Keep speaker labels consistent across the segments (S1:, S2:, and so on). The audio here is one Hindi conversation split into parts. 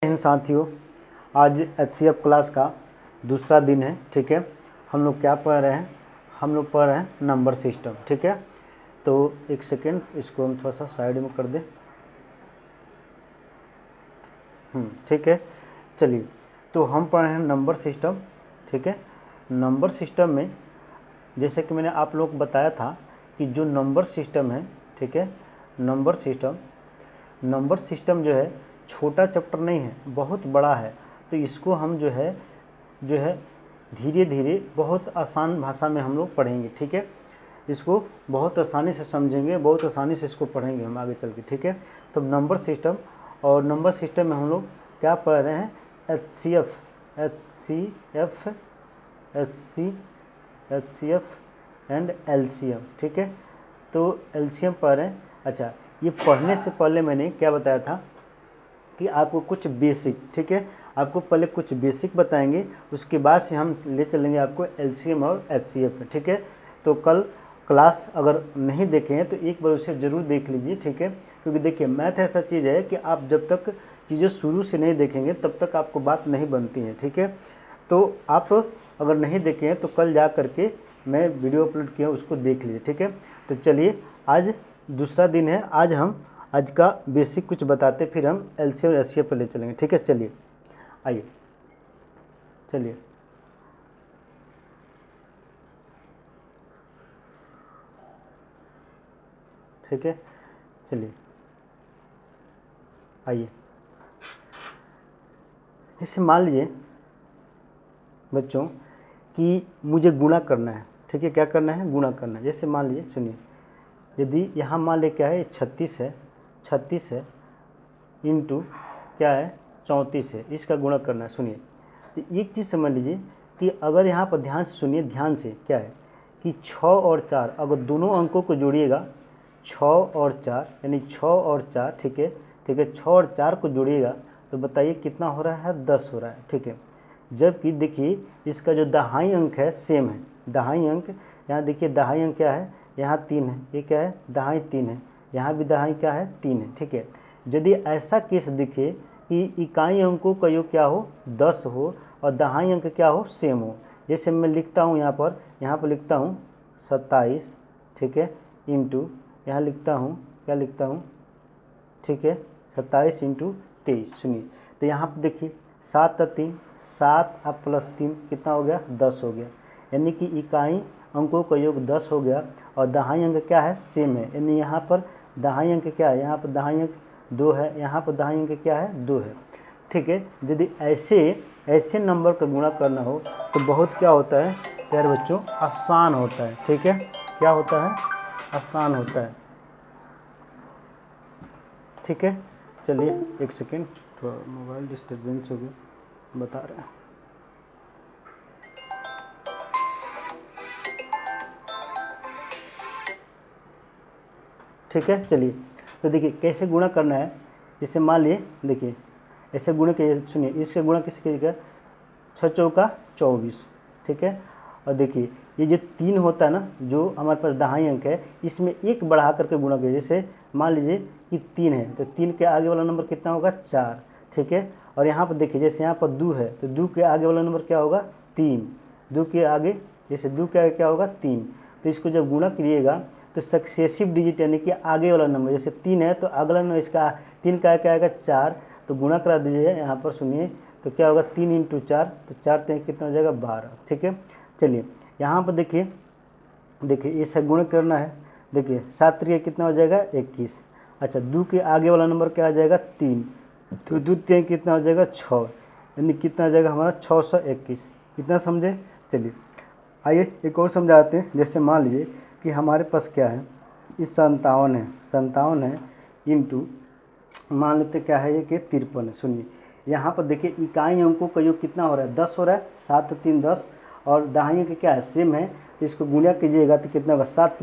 S1: इन साथियों, आज HCF क्लास का दूसरा दिन है। ठीक है, हम लोग क्या पढ़ रहे हैं? हम लोग पढ़ रहे हैं नंबर सिस्टम। ठीक है, तो एक सेकेंड, इसको हम थोड़ा सा साइड में कर दें। ठीक है, चलिए, तो हम पढ़ रहे हैं नंबर सिस्टम। ठीक है, नंबर सिस्टम में जैसे कि मैंने आप लोग को बताया था कि जो नंबर सिस्टम है, ठीक है, नंबर सिस्टम जो है छोटा चैप्टर नहीं है, बहुत बड़ा है। तो इसको हम जो है धीरे धीरे बहुत आसान भाषा में हम लोग पढ़ेंगे। ठीक है, इसको बहुत आसानी से समझेंगे, बहुत आसानी से इसको पढ़ेंगे हम आगे चल के। ठीक है, तो नंबर सिस्टम, और नंबर सिस्टम में हम लोग क्या पढ़ रहे हैं? HCF and LCM। ठीक है, तो LCM पढ़ रहे हैं। अच्छा, ये पढ़ने से पहले मैंने क्या बताया था कि आपको कुछ बेसिक, ठीक है, आपको पहले कुछ बेसिक बताएंगे, उसके बाद से हम ले चलेंगे आपको LCM और HCF में। ठीक है, तो कल क्लास अगर नहीं देखे हैं तो एक बार उसे ज़रूर देख लीजिए। ठीक है, क्योंकि देखिए मैथ ऐसा चीज़ है कि आप जब तक चीज़ें शुरू से नहीं देखेंगे तब तक आपको बात नहीं बनती है। ठीक है, तो आप अगर नहीं देखे हैं तो कल जा करके मैं वीडियो अपलोड किया उसको देख लीजिए। ठीक है, तो चलिए, आज दूसरा दिन है, आज का बेसिक कुछ बताते, फिर हम LCM और HCF पर ले चलेंगे। ठीक है, चलिए आइए, चलिए ठीक है, चलिए आइए। जैसे मान लीजिए बच्चों कि मुझे गुणा करना है। ठीक है, क्या करना है? गुणा करना है। जैसे मान लीजिए, सुनिए, यदि यहाँ मान ले क्या है, 36 है इंटू क्या है, 34 है, इसका गुणा करना है। सुनिए, तो एक चीज़ समझ लीजिए कि अगर यहाँ पर ध्यान से सुनिए, ध्यान से, क्या है कि 6 और 4 अगर दोनों अंकों को जोड़िएगा, 6 और 4 यानी 6 और 4, ठीक है, 6 और 4 को जोड़िएगा तो बताइए कितना हो रहा है? 10 हो रहा है। ठीक है, जबकि देखिए इसका जो दहाई अंक है सेम है, दहाई अंक, यहाँ देखिए दहाई अंक क्या है, यहाँ 3 है, ये क्या है? दहाई 3 है, यहाँ भी दहाई क्या है? 3 है। ठीक है, यदि ऐसा केस दिखे कि इकाई अंकों का योग क्या हो? 10 हो और दहाई अंक क्या हो? सेम हो। जैसे मैं लिखता हूँ यहाँ पर लिखता हूँ 27, ठीक है, इंटू यहाँ लिखता हूँ, क्या लिखता हूँ? ठीक है, 27 इंटू 23। सुनिए, तो यहाँ पर देखिए 7 और 3, 7 अब प्लस 3 कितना हो गया? 10 हो गया। यानी कि इकाई अंकों का योग 10 हो गया और दहाई अंक क्या है? सेम है। यानी यहाँ पर दहाई अंक क्या है? यहाँ पर दहाई अंक 2 है, यहाँ पर दहाई अंक क्या है? 2 है। ठीक है, यदि ऐसे नंबर का गुणा करना हो तो बहुत क्या होता है प्यारे बच्चों? आसान होता है। ठीक है, क्या होता है? आसान होता है। ठीक है, चलिए एक सेकेंड, थोड़ा मोबाइल डिस्टर्बेंस हो गया, बता रहे हैं। ठीक है, चलिए, तो देखिए कैसे गुणा करना है। जैसे मान लिए, देखिए ऐसे गुणा के, सुनिए, इससे गुणा किसे कीजिएगा? 6 चौका 24। ठीक है, और देखिए ये जो 3 होता है ना, जो हमारे पास दहाई अंक है, इसमें एक बढ़ा करके गुणा कीजिए। जैसे मान लीजिए कि 3 है तो 3 के आगे वाला नंबर कितना होगा? 4। ठीक है, और यहाँ पर देखिए जैसे यहाँ पर 2 है तो 2 के आगे वाला नंबर क्या होगा? 3। 2 के आगे, जैसे 2 के आगे क्या होगा? 3। तो इसको जब गुणा करिएगा तो सक्सेसिव डिजिट यानी कि आगे वाला नंबर, जैसे 3 है तो अगला नंबर इसका 3 का क्या आएगा? 4। तो गुणा करा दीजिए यहाँ पर, सुनिए, तो क्या होगा? 3 इंटू 4, तो 4 3 कितना हो जाएगा? 12। ठीक है, चलिए यहाँ पर देखिए इसे गुण करना है। देखिए 7 3 कितना हो जाएगा? 21। अच्छा, 2 के आगे वाला नंबर क्या आ जाएगा? 3, तो 2 3 कितना हो जाएगा? 6, यानी कितना हो जाएगा हमारा? 621। कितना समझे? चलिए आइए एक और समझाते हैं। जैसे मान लीजिए कि हमारे पास क्या है, इस 57 है इंटू मान लेते क्या है ये कि 53 है। सुनिए, यहाँ पर देखिए इकाई अंकों का योग कितना हो रहा है? 10 हो रहा है, 7 3 10, और दहाई अंक क्या है? सेम है, तो इसको गुणा कीजिएगा तो कितना होगा? 7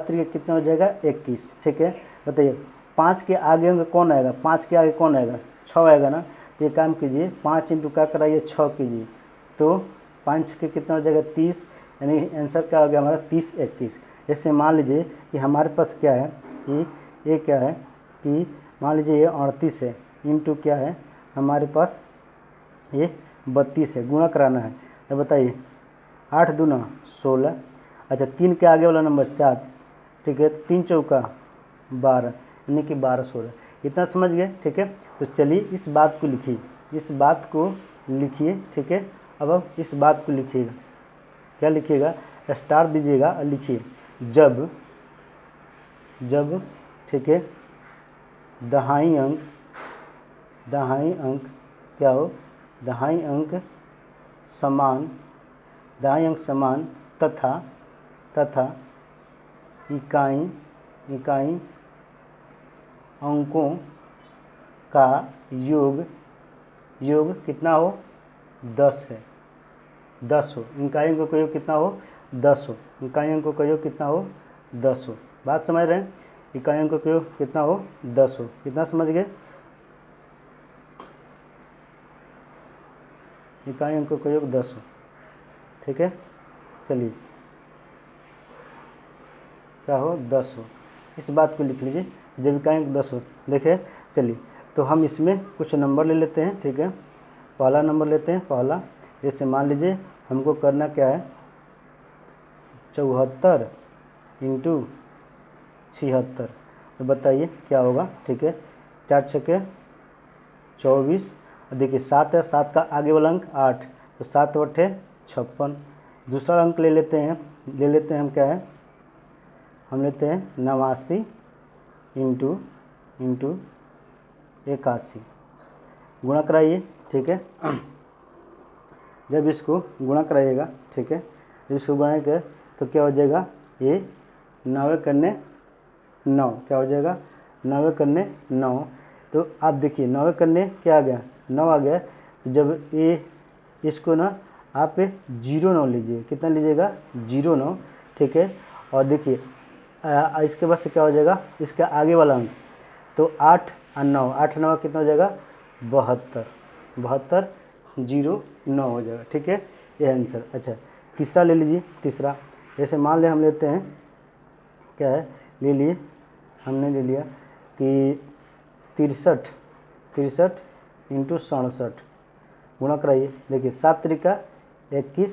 S1: 3 कितना हो जाएगा? 21। ठीक है, बताइए 5 के आगे अंक कौन आएगा? 5 के आगे कौन आएगा? 6 आएगा ना। तो ये काम कीजिए, 5 इंटू क्या कराइए? 6 कीजिए, तो 5 के कितना हो जाएगा? 30, यानी आंसर क्या हो गया हमारा? 30 21। जैसे मान लीजिए कि हमारे पास क्या है कि ये क्या है कि मान लीजिए ये 38 है इंटू क्या है? हमारे पास ये 32 है, गुणा कराना है। तो बताइए 8 दूना 16, अच्छा 3 के आगे वाला नंबर 4, ठीक है, 3 चौका 12, यानी कि 12 16, इतना समझ गए, ठीक है। तो चलिए इस बात को लिखिए, इस बात को लिखिए, ठीक है। अब इस बात को लिखिएगा, क्या लिखिएगा, स्टार दीजिएगा और लिखिए जब, ठीक है, दहाई अंक क्या हो, दहाई अंक समान तथा इकाई अंकों का योग कितना हो, 10 है, 10 हो, इकाई अंकों का योग कितना हो, 10 हो, इकाई अंकों का योग कितना हो, 10 हो। बात समझ रहे हैं, इकाई अंकों का योग कितना हो, 10 हो, कितना समझ गए, इकाई अंकों का योग 10 हो, ठीक है। चलिए क्या हो, 10 हो, इस बात को लिख लीजिए, जब इकाई अंक 10 हो। देखिए चलिए, तो हम इसमें कुछ नंबर ले लेते हैं, ठीक है। पहला नंबर लेते हैं, पहला, जैसे मान लीजिए हमको करना क्या है, 74 इंटू 76, तो बताइए क्या होगा, ठीक है। 4 छक्के 24, देखिए 7 है, 7 का आगे वाला अंक 8, तो 7 बटे 56। दूसरा अंक ले लेते हैं हम, क्या है, हम लेते हैं 89 इंटू 81, गुणा कराइए, ठीक है। जब इसको गुणा कराइएगा, ठीक है, जब इसको गुणा करें तो क्या हो जाएगा, ये 9 करने 9, क्या हो जाएगा, 9 करने 9। तो आप देखिए 9 करने क्या आ गया, 9 आ गया। तो जब ये इसको ना आप 09 लीजिए, कितना लीजिएगा, 09, ठीक है। और देखिए इसके बाद से क्या हो जाएगा, इसका आगे वाला अंक, तो 8 और 9, 8 9 कितना हो जाएगा, 72, 7209 हो जाएगा, ठीक है, ये आंसर। अच्छा तीसरा ले लीजिए, तीसरा, जैसे मान लें हम लेते हैं, क्या है, हमने ले लिया कि 63 इंटू 67, गुणा कराइए, देखिए 7 तरीका 21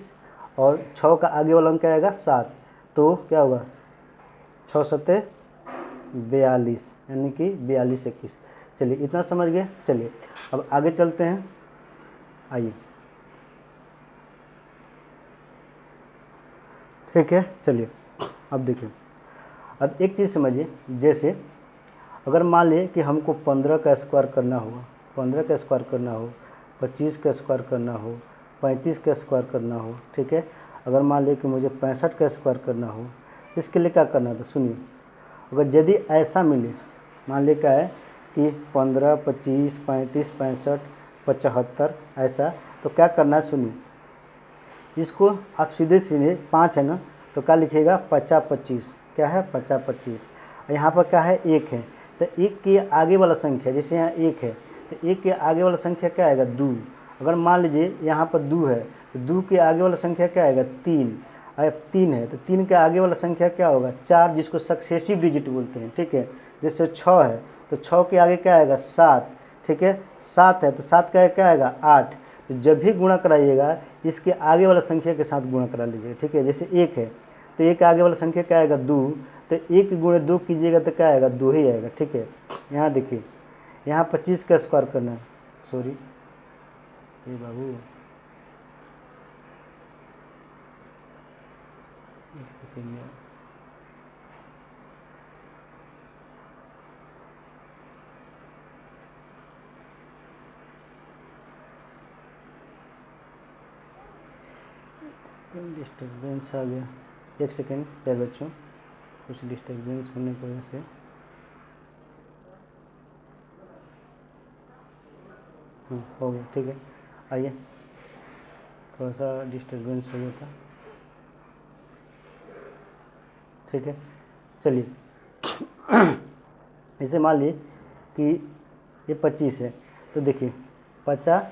S1: और 6 का आगे वाला अंक क्या आएगा, 7, तो क्या होगा, 6 सत्ते 42, यानी कि 42 21। चलिए इतना समझ गए। चलिए अब आगे चलते हैं, आइए, ठीक है। चलिए अब देखिए, अब एक चीज़ समझिए, जैसे अगर मान लें कि हमको 15 का स्क्वायर करना हो, 15 का स्क्वायर करना हो, 25 का स्क्वायर करना हो, 35 का स्क्वायर करना हो, ठीक है। अगर मान लें कि मुझे 65 का स्क्वायर करना हो, इसके लिए क्या करना है, तो सुनिए, अगर यदि ऐसा मिले, मान लें क्या है कि 15 25 35 65 75 ऐसा, तो क्या करना है, सुनिए, इसको आप सीधे 5 है ना, तो क्या लिखिएगा, 50 25, क्या है, 50 25, यहाँ पर क्या है, 1 है, तो 1 के आगे वाला संख्या, जैसे यहाँ 1 है, तो 1 के आगे वाला संख्या क्या आएगा, 2। अगर मान लीजिए यहाँ पर 2 है, तो 2 के आगे वाला संख्या क्या आएगा, 3, अब 3 है, तो 3 के आगे वाला संख्या क्या होगा, 4, जिसको सक्सेसिव डिजिट बोलते हैं, ठीक है। जैसे 6 है, तो 6 के आगे क्या आएगा, 7, ठीक है, 7 है, तो 7 का क्या आएगा, 8। तो जब भी गुणा कराइएगा, इसके आगे वाला संख्या के साथ गुणा करा लीजिएगा, ठीक है। जैसे 1 है, तो 1 के आगे वाला संख्या क्या आएगा, 2, तो 1 गुणे 2 कीजिएगा तो क्या आएगा, 2 ही आएगा, ठीक है। यहाँ देखिए, यहाँ 25 का स्क्वायर करना है, सॉरी ये बाबू, एक सेकेंड में, डिस्टर्बेंस आ गया, एक सेकेंड प्यारे बच्चों, कुछ डिस्टर्बेंस होने की वजह से हो गया, ठीक है। आइए, थोड़ा सा डिस्टर्बेंस हो गया था, ठीक है। चलिए इसे मान लीजिए कि ये 25 है, तो देखिए 50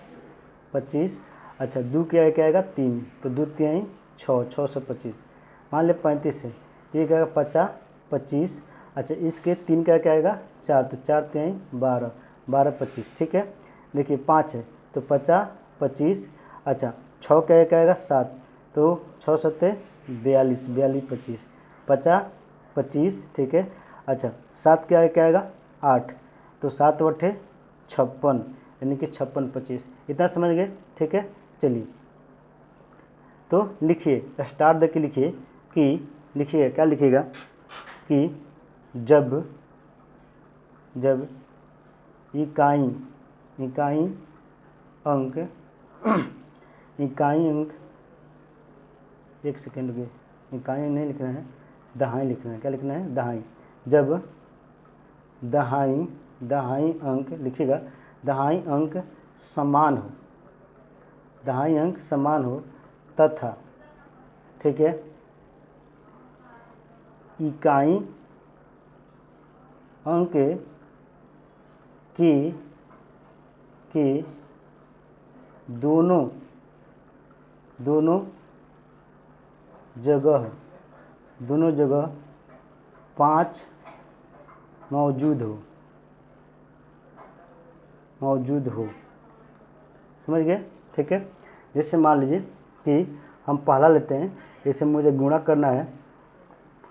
S1: 25, अच्छा 2 क्या आएगा, 3, तो 2 3 6, 6 से 25, मान ले 35 है, ये क्या आएगा, 50 25, अच्छा इसके 3 क्या आएगा, 4, तो 4 3 12, 12 25, ठीक है। देखिए 5 है तो 50 25, अच्छा 6 क्या आएगा 7, तो 6 सत्ते 42, 42 25, 50 25, ठीक है। अच्छा 7 क्या आएगा 8, तो 7 बटे 56, यानी कि 56 25, इतना समझ गए, ठीक है। चलिए तो लिखिए, स्टार दे के लिखिए कि, लिखिए क्या लिखिएगा कि जब इकाई अंक एक सेकेंड रुकिए, इकाई नहीं लिखना है, दहाई लिखना है। क्या लिखना है? दहाई। जब दहाई अंक लिखिएगा, दहाई अंक समान हो तथा, ठीक है, इकाई अंक की दोनों जगह 5 मौजूद हो, समझ गए, ठीक है। जैसे मान लीजिए कि हम पहला लेते हैं, जैसे मुझे गुणा करना है,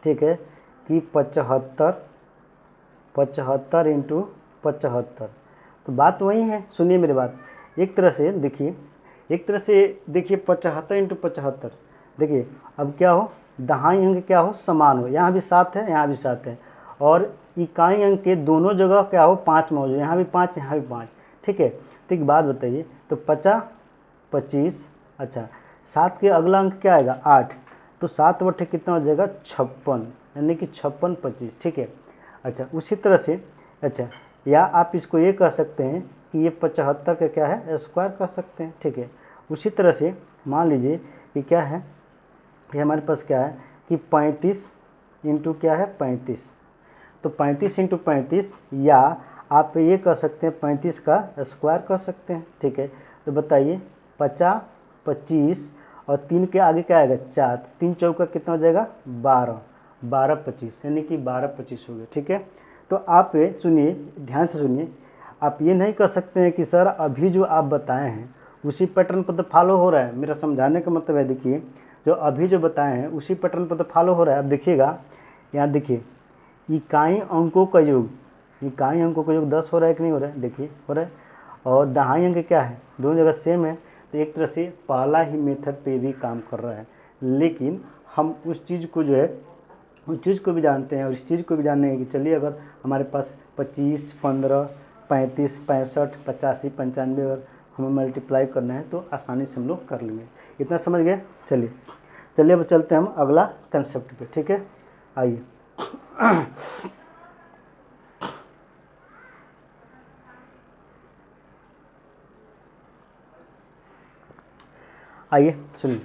S1: ठीक है, कि 75 इंटू 75, तो बात वही है, सुनिए मेरी बात। एक तरह से देखिए 75 इंटू 75, देखिए अब क्या हो, दहाई अंक क्या हो, समान हो, यहाँ भी 7 है, यहाँ भी 7 है, और इकाई अंक के दोनों जगह क्या हो, 5 मौजूद, यहाँ भी 5, यहाँ भी 5, ठीक है। तो एक बात बताइए, तो 50 25, अच्छा 7 के अगला अंक क्या आएगा 8, तो 7 बटे कितना हो जाएगा 56, यानी कि 56 25, ठीक है। अच्छा उसी तरह से, अच्छा या आप इसको ये कह सकते हैं कि ये 75 का क्या है, स्क्वायर कर सकते हैं, ठीक है। उसी तरह से मान लीजिए कि क्या है, ये हमारे पास क्या है कि 35 इंटू क्या है 35, तो 35 इंटू 35, या आप ये कह सकते हैं 35 का स्क्वायर कर सकते हैं, ठीक है। तो बताइए 50 25 और 3 के आगे क्या आएगा 4, 3 चौका कितना हो जाएगा 12, 12 25, यानी कि 12 25 हो गया, ठीक है। तो आप सुनिए, ध्यान से सुनिए, आप ये नहीं कर सकते हैं कि सर अभी जो आप बताए हैं उसी पैटर्न पर तो फॉलो हो रहा है। मेरा समझाने का मतलब है, देखिए जो अभी जो बताए हैं उसी पैटर्न पर तो फॉलो हो रहा है। अब देखिएगा यहाँ, देखिए इकाई अंकों का योग 10 हो रहा है कि नहीं हो रहा है, देखिए हो रहा है, और दहाई अंक क्या है, दोनों जगह सेम है, तो एक तरह से पहला ही मेथड पे भी काम कर रहा है। लेकिन हम उस चीज़ को जो है, उस चीज़ को भी जानते हैं और इस चीज़ को भी जानने हैं कि चलिए अगर हमारे पास 25 15 35 65 85 95 अगर हमें मल्टीप्लाई करना है तो आसानी से हम लोग कर लेंगे। इतना समझ गए। चलिए अब चलते हैं हम अगला कंसेप्ट पे, ठीक है। आइए आइए सुनिए,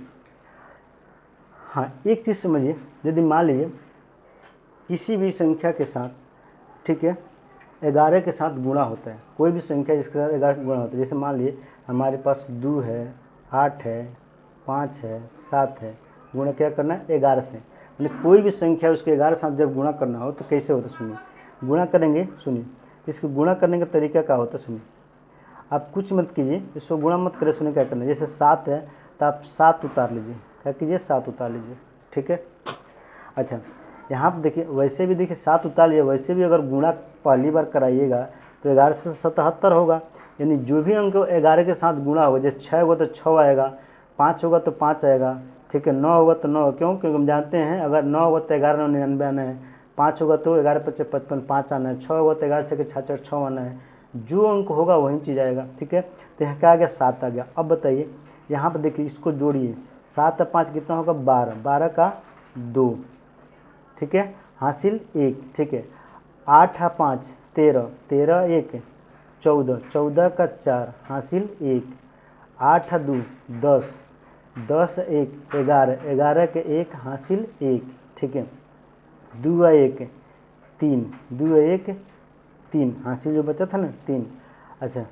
S1: हाँ एक चीज़ समझिए, यदि मान लीजिए किसी भी संख्या के साथ, ठीक है, 11 के साथ गुणा होता है, कोई भी संख्या जिसके साथ 11 का गुणा होता है, जैसे मान लीजिए हमारे पास 2 है, 8 है, 5 है, 7 है, गुणा क्या करना है 11 से, मतलब कोई भी संख्या उसके 11 के साथ जब गुणा करना हो तो कैसे होता है, सुनिए गुणा करेंगे, सुनिए इसको गुणा करने का तरीका क्या होता है, सुनिए आप कुछ मत कीजिए, इसको गुणा मत करें, सुनिए क्या करना है, जैसे 7 है तो आप 7 उतार लीजिए, क्या कीजिए 7 उतार लीजिए, ठीक है। अच्छा यहाँ पर देखिए, वैसे भी देखिए 7 उतार लीजिए, वैसे भी अगर गुणा पहली बार कराइएगा तो 11 से 77 होगा, यानी जो भी अंक 11 के साथ गुणा होगा, जैसे 6 होगा तो 6 आएगा, 5 होगा तो 5 आएगा, ठीक है, 9 होगा तो 9, क्यों, क्योंकि हम जानते हैं अगर 9 होगा तो 11 9 99 आना है, 5 होगा तो 11 5 55 5 आना है, 6 होगा तो 11 6 66 6 आना है, जो अंक होगा वही चीज़ आएगा, ठीक है। तो यहाँ क्या आ गया 7 आ गया। अब बताइए यहाँ पर देखिए, इसको जोड़िए, 7 और 5 कितना होगा 12, 12 का 2, ठीक है, हासिल 1, ठीक है, 8 और 5 13, 13 1 14, 14 का 4 हासिल 1, 8 और 2 10, 10 1 11, 11 के 1 हासिल 1, ठीक है, 2 और 1 3, 2 और 1 3 हासिल जो बचा था ना 3, अच्छा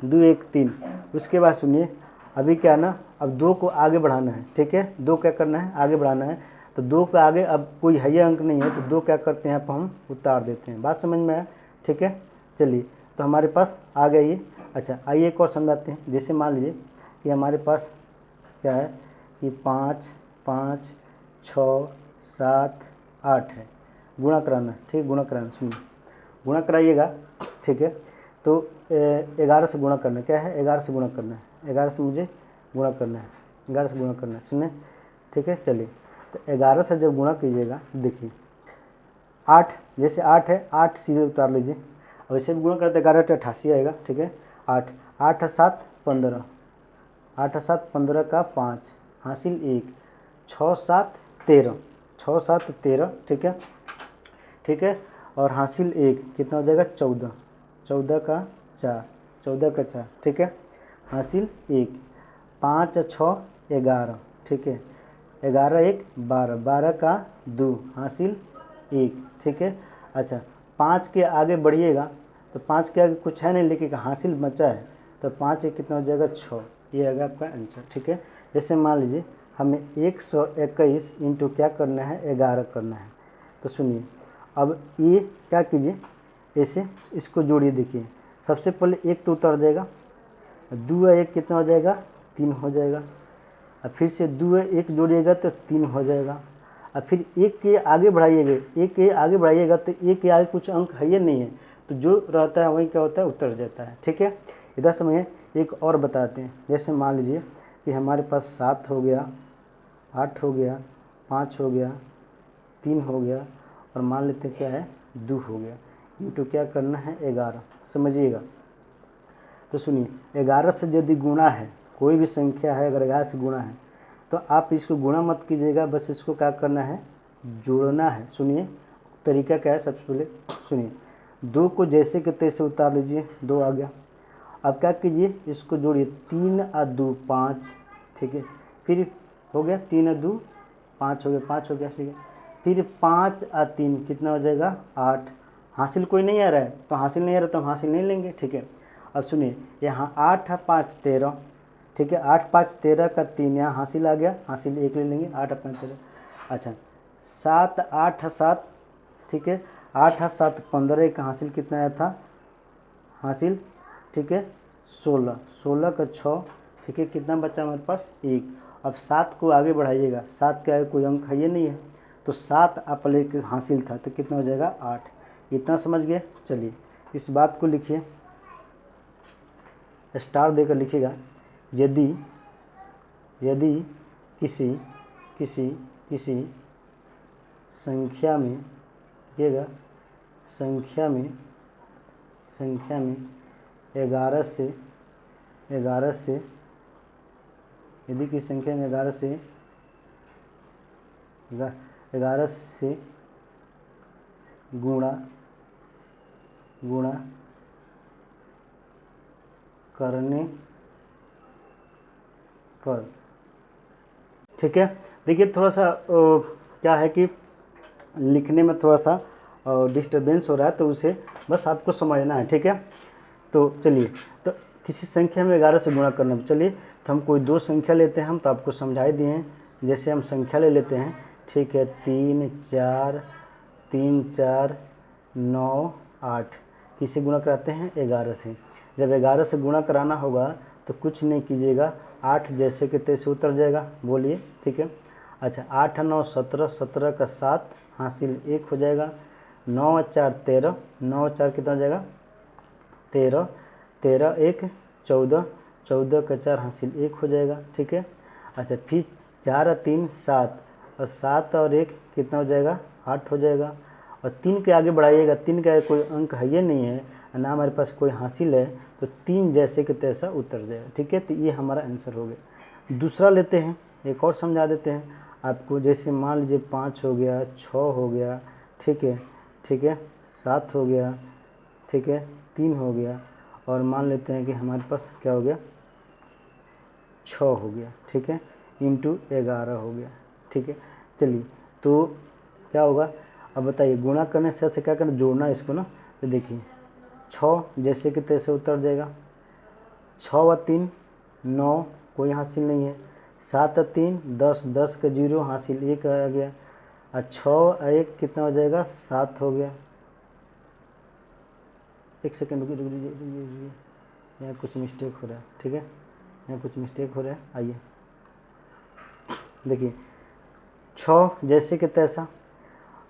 S1: 2 1 3। उसके बाद सुनिए अभी क्या ना, अब 2 को आगे बढ़ाना है, ठीक है, 2 क्या करना है आगे बढ़ाना है, तो 2 के आगे अब कोई है अंक नहीं है, तो 2 क्या करते हैं आप हम उतार देते हैं, बात समझ में आया, ठीक है। चलिए तो हमारे पास आ गया ये। अच्छा आइए एक और समझाते हैं। जैसे मान लीजिए कि हमारे पास क्या है कि 5 5 6 7 8 है, गुणा कराना है, ठीक, गुणा कराना। सुनिए गुणा कराइएगा, ठीक है। तो 11 से गुणा करना है, क्या है 11 से गुणा करना है, 11 से मुझे गुणा करना है, 11 से गुणा करना है, सुनिए, ठीक है। चलिए तो 11 से जब गुणा कीजिएगा, देखिए 8, जैसे 8 है 8 सीधे उतार लीजिए, अब इसे भी गुणा करते 11 तो 88 आएगा, ठीक है। 8 8 7 15, 8 7 15 का 5 हासिल 1, 6 7 13, 6 7 13, ठीक है, ठीक है। और हासिल 1 कितना हो जाएगा 14, 14 का 4, 14 का 4, ठीक है। हासिल 1, 5 6 11, ठीक है, 11 1 12, 12 का 2 हासिल 1, ठीक है। अच्छा 5 के आगे बढ़िएगा तो 5 के आगे कुछ है नहीं लेकिन हासिल बचा है, तो 5 एक कितना हो जाएगा 6, ये आएगा आपका आंसर, ठीक है। जैसे मान लीजिए हमें 121 इंटू क्या करना है 11 करना है, तो सुनिए अब ये क्या कीजिए, ऐसे इसको जोड़िए। देखिए सबसे पहले 1 तो उतर जाएगा, 2 1 कितना हो जाएगा 3 हो जाएगा, और फिर से 2 1 जोड़िएगा तो 3 हो जाएगा, और फिर 1 के आगे बढ़ाइएगा, 1 के आगे बढ़ाइएगा तो 1 के आगे कुछ अंक है ही नहीं है, तो जो रहता है वही क्या होता है उतर जाता है, ठीक है। इधर समझिए एक और बताते हैं। जैसे मान लीजिए कि हमारे पास 7 हो गया, 8 हो गया, 5 हो गया, 3 हो गया, और मान लेते हैं क्या है 2 हो गया, इंटू क्या करना है 11, समझिएगा। तो सुनिए 11 से यदि गुणा है, कोई भी संख्या है अगर 11 से गुणा है तो आप इसको गुणा मत कीजिएगा, बस इसको क्या करना है जोड़ना है। सुनिए तरीका क्या है, सबसे पहले सुनिए 2 को जैसे कि तैसे उतार लीजिए, 2 आ गया। अब क्या कीजिए इसको जोड़िए, 3 और 2 5, ठीक है, फिर हो गया 3 और 2 5 हो गया, 5 हो गया, ठीक है। फिर 5 और 3 कितना हो जाएगा 8, हासिल कोई नहीं आ रहा है तो हासिल नहीं आ रहा तो हम हासिल नहीं लेंगे, ठीक है। अब सुनिए यहाँ 8 और 5 13, ठीक है, 8 5 13 का 3 यहाँ हासिल आ गया, हासिल 1 ले लेंगे, 8 और 5 13। अच्छा 7 8 7, ठीक है, 8 7 15 का हासिल कितना आया था हासिल, ठीक है 16, 16 का 6, ठीक है, कितना बचा हमारे पास 1। अब 7 को आगे बढ़ाइएगा, 7 के आगे कोई अंक है ये नहीं है, तो 7 आप लेके हासिल था तो कितना हो जाएगा 8, इतना समझ गए। चलिए इस बात को लिखिए, स्टार देकर लिखिएगा। यदि यदि किसी किसी किसी संख्या में, देखिएगा संख्या में 11 से यदि किसी संख्या में 11 से गुणा करने पर, ठीक है। देखिए थोड़ा सा क्या है कि लिखने में थोड़ा सा डिस्टर्बेंस हो रहा है, तो उसे बस आपको समझना है, ठीक है। तो चलिए तो किसी संख्या में 11 से गुणा करना, चलिए तो हम कोई 2 संख्या लेते हैं, हम तो आपको समझा ही दिए हैं। जैसे हम संख्या ले लेते हैं, ठीक है, 3 4 9 8, किसे गुणा कराते हैं 11 से। जब 11 से गुणा कराना होगा तो कुछ नहीं कीजिएगा, 8 जैसे कि तैसे उतर जाएगा, बोलिए, ठीक है। अच्छा 8 9 17, 17 का 7 हासिल 1 हो जाएगा, 9 4 13, 9 4 कितना हो जाएगा 13, 13 1 14, 14 का 4 हासिल 1 हो जाएगा, ठीक है। अच्छा फिर 4 और 3 7, और 7 और 1 कितना हो जाएगा 8 हो जाएगा, और 3 के आगे बढ़ाइएगा, 3 के आगे कोई अंक है ये नहीं है ना हमारे पास कोई हासिल है, तो 3 जैसे कि तैसा उतर जाएगा, ठीक है। तो ये हमारा आंसर हो गया। दूसरा लेते हैं, एक और समझा देते हैं आपको। जैसे मान लीजिए 5 हो गया, 6 हो गया, ठीक है, 7 हो गया, ठीक है, 3 हो गया, और मान लेते हैं कि हमारे पास क्या हो गया 6 हो गया, ठीक है, इंटू 11 हो गया, ठीक है। चलिए तो क्या होगा अब बताइए, गुणा करने से क्या करना, जोड़ना इसको ना। तो देखिए 6 जैसे कि तैसे उतर जाएगा, 6 व 3 9, कोई हासिल नहीं है, 7 और 3 10, 10 का 0 हासिल 1 आ गया, और 6 1 कितना हो जाएगा 7 हो गया, एक सेकेंड रुक रुक यहाँ कुछ मिस्टेक हो रहा है, ठीक है, यहाँ कुछ मिस्टेक हो रहा है। आइए देखिए 6 जैसे कि तैसा,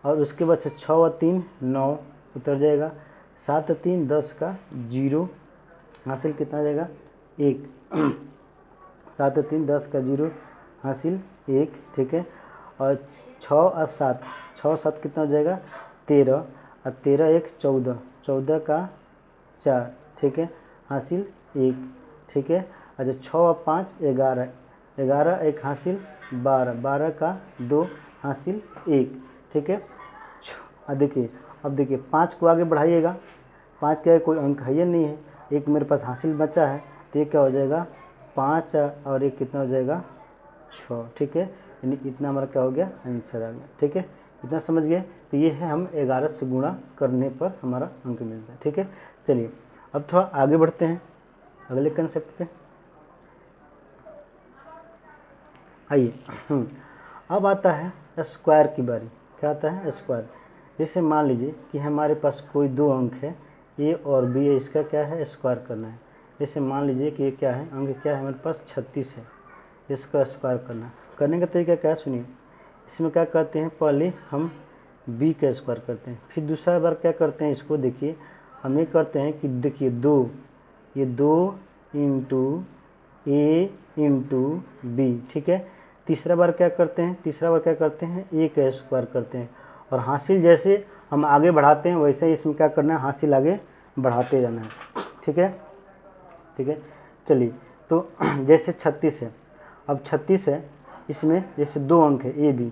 S1: और उसके बाद से 6 और 3 9 उतर जाएगा, 7 और 3 10 का 0 हासिल कितना जाएगा 1 7 और 3 10 का 0 हासिल 1, ठीक है। और 6 और 7 6 7 कितना हो जाएगा 13, और 13 1 14 14 का 4, ठीक है, हासिल 1, ठीक है। अच्छा 6 और 5 11 11 1 हासिल 12 12 का 2 हासिल 1, ठीक है। अब देखिए 5 को आगे बढ़ाइएगा, 5 के आगे कोई अंक है नहीं है, एक मेरे पास हासिल बचा है, तो ये क्या हो जाएगा 5 और एक कितना हो जाएगा 6, ठीक है। यानी इतना हमारा क्या हो गया आंसर आ गया, ठीक है। इतना समझ गए। तो ये है हम 11 से गुणा करने पर हमारा अंक मिलता है, ठीक है। चलिए अब थोड़ा आगे बढ़ते हैं अगले कंसेप्ट पे। आइए अब आता है स्क्वायर की बारी। क्या आता है स्क्वायर। जैसे मान लीजिए कि हमारे पास कोई दो अंक है ए और बी है, इसका क्या है स्क्वायर करना है। जैसे मान लीजिए कि ये क्या है अंक क्या है हमारे पास 36 है, इसका स्क्वायर करने का तरीका क्या है सुनिए। इसमें क्या करते हैं पहले हम बी का स्क्वायर करते हैं, फिर दूसरा बार क्या करते हैं इसको देखिए हम ये करते हैं कि देखिए 2 इंटू ए इंटू बी, ठीक है। तीसरा बार क्या करते हैं ए का स्क्वायर करते हैं, और हासिल जैसे हम आगे बढ़ाते हैं वैसे ही इसमें क्या करना है हासिल आगे बढ़ाते जाना है, ठीक है। चलिए तो जैसे 36 है, अब 36 है इसमें जैसे दो अंक है ए बी,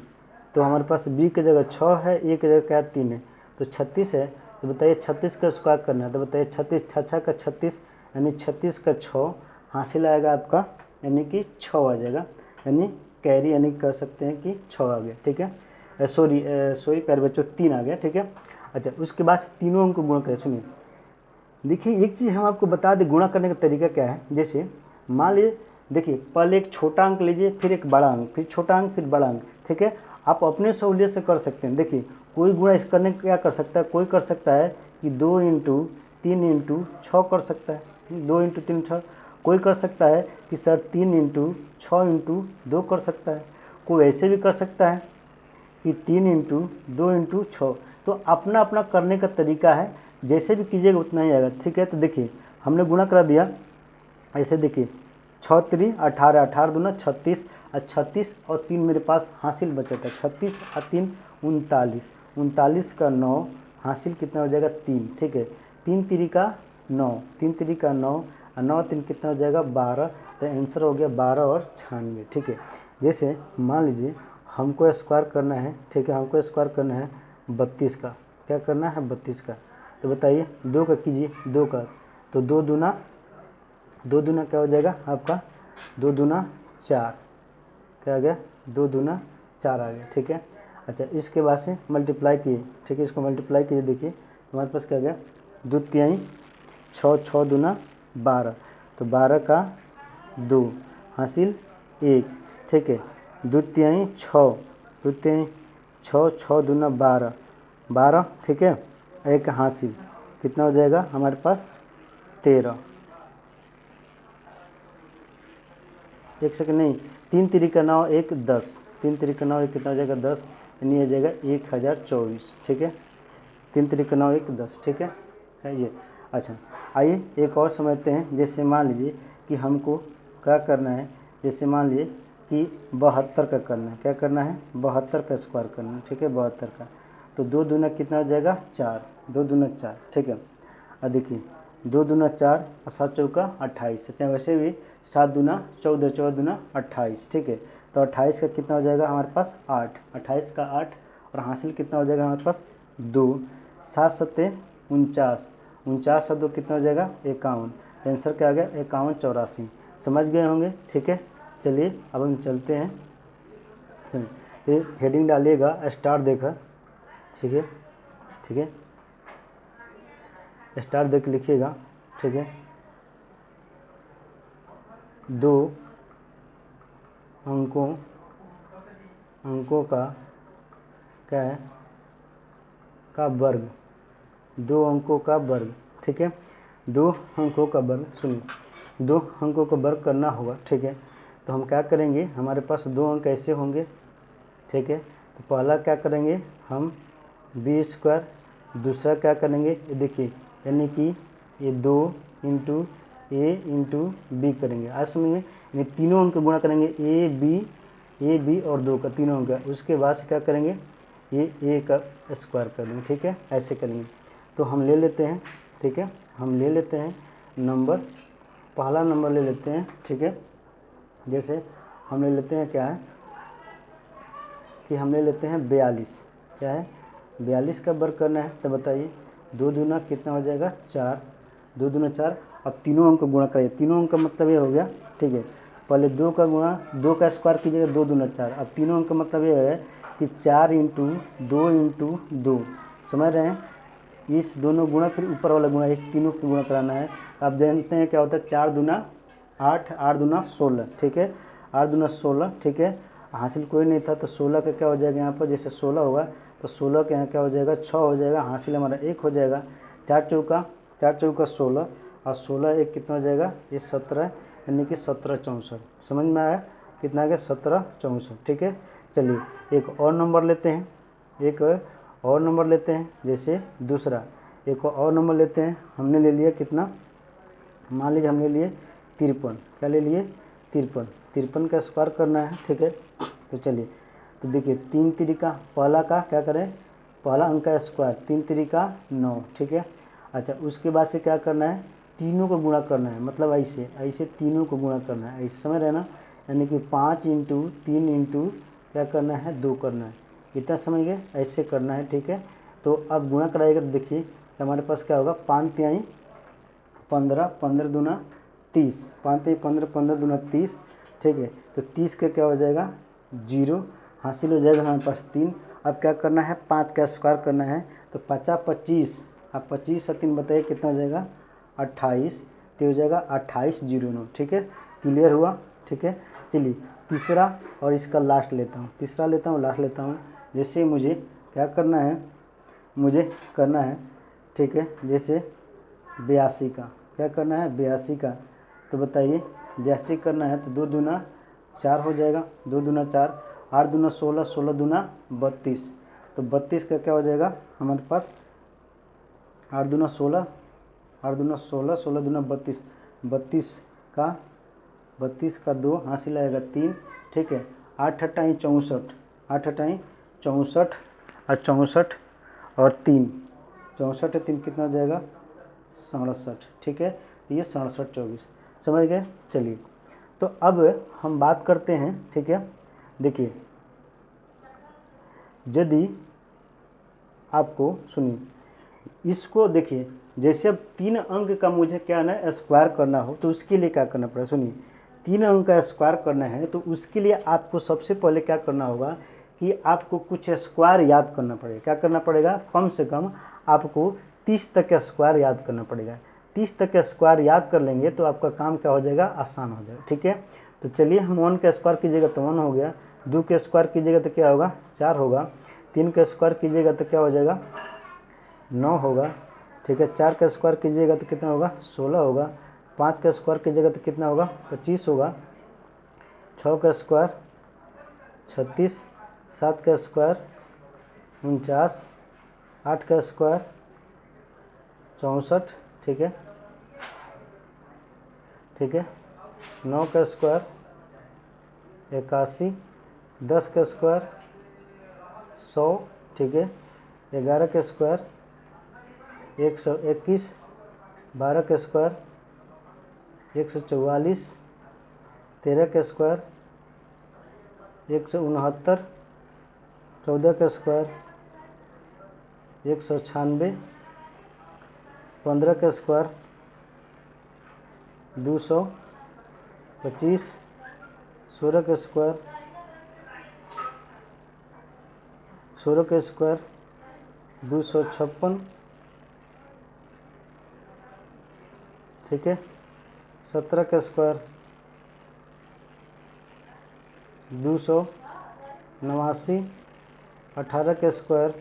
S1: तो हमारे पास बी की जगह 6 है, ए की जगह क्या 3 है, तो 36 है। तो बताइए 36 का स्क्वायर करना है, तो बताइए 36 छः का 36 यानी 36 का 6 हासिल आएगा आपका, यानी कि 6 आ जाएगा, यानी कैरी यानी कर सकते हैं कि 6 आ गया, ठीक है। सॉरी प्यारे बच्चों 3 आ गया, ठीक है। अच्छा उसके बाद तीनों अंक को गुणा करें। सुनिए देखिए एक चीज़ हम आपको बता दें गुणा करने का तरीका क्या है। जैसे मान लीजिए देखिए पहले एक छोटा अंक लीजिए, फिर एक बड़ा अंक, फिर छोटा अंक, फिर बड़ा अंक, ठीक है। आप अपने सहूलियत से कर सकते हैं। देखिए कोई गुणा इस करने क्या कर सकता है, कोई कर सकता है कि 2 इंटू 3 इंटू 6 कर सकता है, 2 इंटू 3 6। कोई कर सकता है कि सर 3 इंटू 6 इंटू 2 कर सकता है। कोई ऐसे भी कर सकता है कि 3 इंटू 2 इंटू 6। तो अपना अपना करने का तरीका है, जैसे भी कीजिएगा उतना ही आएगा, ठीक है। तो देखिए हमने गुणा करा दिया ऐसे, देखिए 6 3 18 18 दूना 36, और 36 और 3 मेरे पास हासिल बचा था, 36 और 3 39, 39 का 9 हासिल कितना हो जाएगा 3, ठीक है। 3 3 का 9, 3 3 का 9 और 9 3 कितना हो जाएगा 12, तो आंसर हो गया 12 और 96, ठीक है। जैसे मान लीजिए हमको स्क्वायर करना है, ठीक है, हमको स्क्वायर करना है 32 का। क्या करना है 32 का, तो बताइए 2 का कीजिए, 2 का, तो 2 दूना क्या हो जाएगा आपका 2 दूना 4, क्या आ गया 2 दूना 4 आ गया, ठीक है। अच्छा इसके बाद से मल्टीप्लाई किए, ठीक है, इसको मल्टीप्लाई कीजिए, देखिए हमारे पास क्या आ गया 2 तिहाई 6 6 दूना 12, तो 12 का 2 हासिल 1, ठीक है। 2 तिहाई 6 2 तिहाई 6 6 दूना 12 12, ठीक है, एक हासिल कितना हो जाएगा हमारे पास 13, एक सेकंड नहीं 3 3 का 9 1 10, 3 3 का 9 1 कितना हो जाएगा 10, यानी आ जाएगा 1024, ठीक है। 3 3 का 9 1 10, ठीक है ये। अच्छा आइए एक और समझते हैं। जैसे मान लीजिए कि हमको क्या करना है, जैसे मान लीजिए कि 72 का करना है, क्या करना है 72 का स्क्वायर करना है, ठीक है 72 का, तो 2 दूना कितना हो जाएगा 4, 2 दूना 4, ठीक है। अब देखिए 2 दूना 4 और 7 चौका 28, अच्छा वैसे भी 7 दूना 14 14 दूना 28, ठीक है। तो 28 का कितना हो जाएगा हमारे पास 8, 28 का 8, और हासिल कितना हो जाएगा हमारे पास 2, 7 सत्ते 49, 49 और 2 कितना हो जाएगा 51, आंसर क्या आ गया 51 84। समझ गए होंगे, ठीक है। चलिए अब हम चलते हैं, ये हेडिंग डालिएगा स्टार देकर, ठीक है, ठीक है, स्टार देख लिखिएगा, ठीक है। 2 अंकों का क्या है का वर्ग, 2 अंकों का वर्ग, ठीक है। 2 अंकों का वर्ग, सुनिए 2 अंकों का वर्ग करना होगा, ठीक है। तो हम क्या करेंगे, हमारे पास 2 अंक ऐसे होंगे, ठीक है। तो पहला क्या करेंगे हम b², दूसरा क्या करेंगे, ये देखिए यानी कि ये 2 इंटू a इंटू बी करेंगे। आज समझिए ये तीनों अंक गुणा करेंगे, ए बी और 2 का तीनों अंक। उसके बाद से क्या करेंगे, ये a का स्क्वायर कर देंगे, ठीक है, ऐसे करेंगे। तो हम ले लेते हैं, ठीक है, हम ले लेते हैं नंबर, पहला नंबर ले लेते हैं, ठीक है। जैसे हम ले लेते हैं क्या है कि हम ले लेते हैं 42, क्या है 42 का वर्ग करना है। तो बताइए 2 दूना कितना हो जाएगा 4, 2 दूना 4। अब तीनों अंक गुणा करिए, तीनों अंक का मतलब ये हो गया, ठीक है। पहले 2 का गुणा, 2 का स्क्वायर कीजिएगा, 2 दूना 4। अब तीनों अंक का मतलब ये है कि 4 इंटू 2 इंटू 2, समझ रहे हैं। इस दोनों गुणा फिर ऊपर वाला गुणा, एक तीनों को गुणा कराना है। आप जानते हैं क्या होता है, 4 दूना 8, 8 दूना 16, ठीक है, 8 दूना 16, ठीक है। हासिल कोई नहीं था तो 16 का क्या हो जाएगा यहाँ पर, जैसे 16 होगा तो 16 के यहाँ क्या हो जाएगा 6 हो जाएगा, हासिल हमारा 1 हो जाएगा। 4 चौका 16 और 16 1 कितना हो जाएगा, ये 17, यानी कि 17 64। समझ में आया कितना आ गया 17 64, ठीक है। चलिए एक और नंबर लेते हैं, एक और नंबर लेते हैं, जैसे दूसरा एक और नंबर लेते हैं। हमने ले लिया कितना, मान लीजिए हमने लिए 53, क्या ले लिए 53, 53 का स्क्वायर करना है, ठीक है। तो चलिए तो देखिए 3 तरीका, पहला का क्या करें, पहला अंक का स्क्वायर, 3 तरीका 9, ठीक है। अच्छा उसके बाद से क्या करना है, तीनों को गुणा करना है, मतलब ऐसे ऐसे तीनों को गुणा करना है, ऐसे समझ रहे ना, यानी कि 5 इंटू 3 इंटू क्या करना है 2 करना है, इतना समझ गए, ऐसे करना है, ठीक है। तो अब गुणा कराइएगा तो देखिए हमारे पास क्या होगा, 5 तिहाई 15, 15 दूना 30, 5 तिहाई 15, 15 दूना 30, ठीक है। तो 30 का क्या हो जाएगा 0, हासिल हो जाएगा हमारे पास 3। अब क्या करना है 5 का स्क्वायर करना है, तो 50 25, अब 25 से 3 बताइए कितना हो जाएगा 28, तो हो जाएगा 2809, ठीक है। क्लियर हुआ, ठीक है। चलिए तीसरा और इसका लास्ट लेता हूँ, तीसरा लेता हूँ, लास्ट लेता हूँ। जैसे मुझे क्या करना है, मुझे करना है, ठीक है, जैसे 82 का क्या करना है 82 का, तो बताइए 82 करना है तो 2 दूना 4 हो जाएगा, 2 दूना 4, 8 दूना 16, 16 दूना 32, तो 32 का क्या हो जाएगा हमारे पास 8 दूना 16, 8 दूना 16, 16 दूना 32, 32 का 2 हासिल आएगा 3, ठीक है। 8 अट्ठाई 64, 8 अट्ठाई 64 और 64 और 3, 64 3 कितना हो जाएगा 67, ठीक है। ये 67 24, समझ गए। चलिए तो अब हम बात करते हैं, ठीक है। देखिए यदि आपको सुनिए इसको देखिए, जैसे अब 3 अंक का मुझे क्या ना स्क्वायर करना हो तो उसके लिए क्या करना पड़ेगा, सुनिए 3 अंक का स्क्वायर करना है तो उसके लिए आपको सबसे पहले क्या करना होगा कि आपको कुछ स्क्वायर याद करना पड़ेगा। क्या करना पड़ेगा, कम से कम आपको 30 तक का स्क्वायर याद करना पड़ेगा। 30 तक का स्क्वायर याद कर लेंगे तो आपका काम क्या हो जाएगा, आसान हो जाएगा, ठीक है। तो चलिए हम 1 का स्क्वायर कीजिएगा तो 1 हो गया, 2 का स्क्वायर कीजिएगा तो क्या होगा 4 होगा, 3 का स्क्वायर कीजिएगा तो क्या हो जाएगा 9 होगा, ठीक है। 4 का स्क्वायर कीजिएगा तो कितना होगा 16 होगा, 5 का स्क्वायर कीजिएगा तो कितना होगा 25 होगा, 6 का स्क्वायर 36, 7 का स्क्वायर 49, 8 का स्क्वायर 64, ठीक है, ठीक है। 9 का स्क्वायर 81, 10 का स्क्वायर 100, ठीक है। 11 का स्क्वायर 121, 12 का स्क्वायर 144, 13 का स्क्वायर 169, 14 का स्क्वायर 196, 15 का स्क्वायर 225, 16 का स्क्वायर 256, ठीक है। 17 का स्क्वायर 289, 18 का स्क्वायर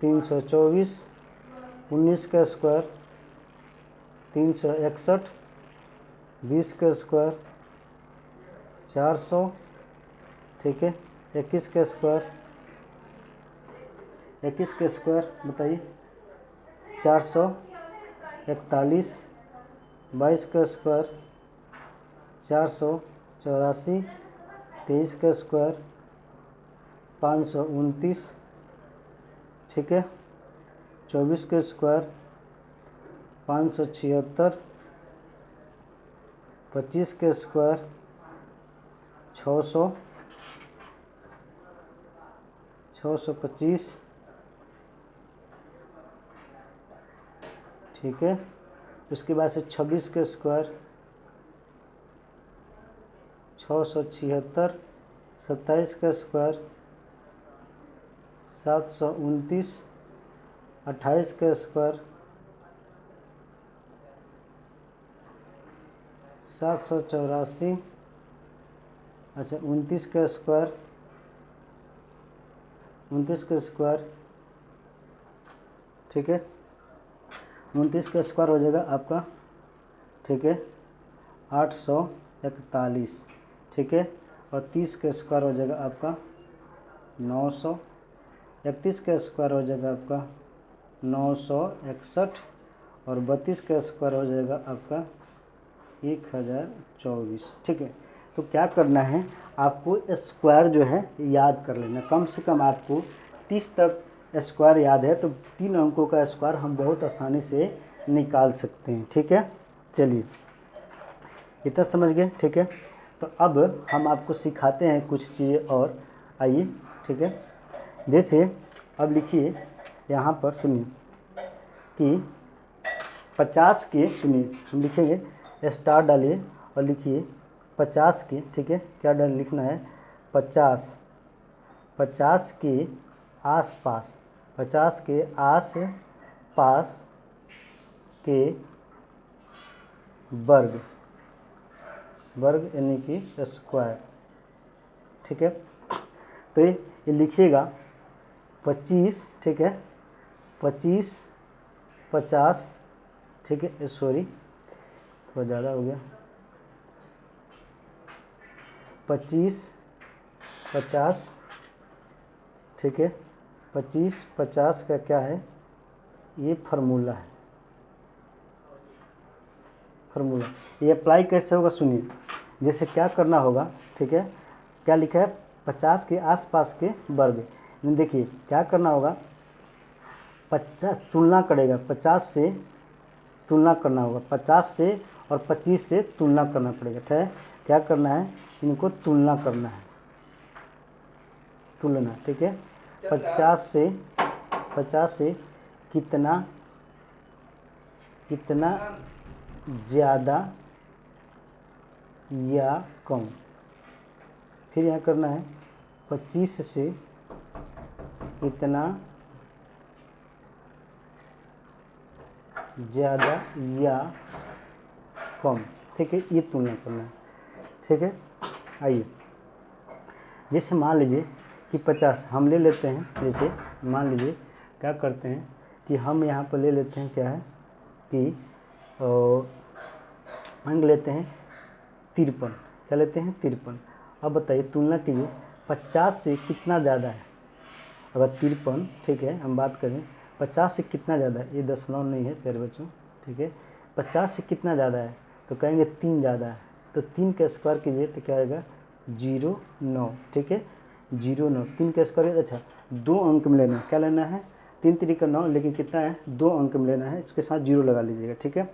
S1: 324, 19 का स्क्वायर 361, 20 का स्क्वायर 400, ठीक है। 21 का स्क्वायर, 21 का स्क्वायर बताइए 441, 22 का स्क्वायर 484, 23 का स्क्वायर 529, ठीक है। 24 का स्क्वायर 576, 25 का स्क्वायर 625, ठीक है। उसके बाद से 26 का स्क्वायर 676, 27 का स्क्वायर 729, 28 का स्क्वायर 784, अच्छा 29 का स्क्वायर, 29 का स्क्वायर, ठीक है। 29 का स्क्वायर हो जाएगा आपका, ठीक है, 841, ठीक है। और 30 का स्क्वायर हो जाएगा आपका 900, 31 का स्क्वायर हो जाएगा आपका 961, और 32 का स्क्वायर हो जाएगा आपका 1024, ठीक है। तो क्या करना है आपको, स्क्वायर जो है याद कर लेना, कम से कम आपको 30 तक स्क्वायर याद है तो 3 अंकों का स्क्वायर हम बहुत आसानी से निकाल सकते हैं, ठीक है। चलिए इतना समझ गए, ठीक है। तो अब हम आपको सिखाते हैं कुछ चीज़ें और, आइए, ठीक है। जैसे अब लिखिए यहाँ पर, सुनिए कि 50 के, सुनिए हम लिखेंगे, स्टार डालिए और लिखिए 50 के, ठीक है। क्या लिखना है, 50 के आसपास, 50 के आस पास के वर्ग यानी कि स्क्वायर, ठीक है। तो ये लिखिएगा 25, ठीक है, 25, 50, ठीक है, सॉरी थोड़ा ज़्यादा हो गया, 25, 50, ठीक है। 25, 50 का क्या है, ये फार्मूला है, फार्मूला। ये अप्लाई कैसे होगा, सुनिए। जैसे क्या करना होगा, ठीक है, क्या लिखा है, 50 के आसपास के वर्ग। देखिए क्या करना होगा, 50 तुलना करेगा, 50 से तुलना करना होगा, 50 से और 25 से तुलना करना पड़ेगा, ठीक है। क्या करना है, इनको तुलना करना है, तुलना, ठीक है। 50 से कितना ज़्यादा या कम, फिर यहाँ करना है 25 से कितना ज़्यादा या कम, ठीक है, ये तुलना करना है, ठीक है। आइए, जैसे मान लीजिए कि 50 हम ले लेते हैं, जैसे मान लीजिए क्या करते हैं कि हम यहाँ पर ले लेते हैं, क्या है कि अंक लेते हैं 53, क्या लेते हैं 53। अब बताइए तुलना कीजिए 50 से कितना ज़्यादा है, अगर 53, ठीक है, हम बात करें 50 से कितना ज़्यादा है, ये दशमलव नहीं है प्यारे बच्चों, ठीक है। 50 से कितना ज़्यादा है तो कहेंगे 3 ज़्यादा है, तो 3 का स्क्वायर कीजिए तो क्या आएगा 09, ठीक है, 09, 3 का स्क्वायर। अच्छा 2 अंक में लेना है, क्या लेना है, 3 3 9, लेकिन कितना है 2 अंक में लेना है, इसके साथ 0 लगा लीजिएगा, ठीक है।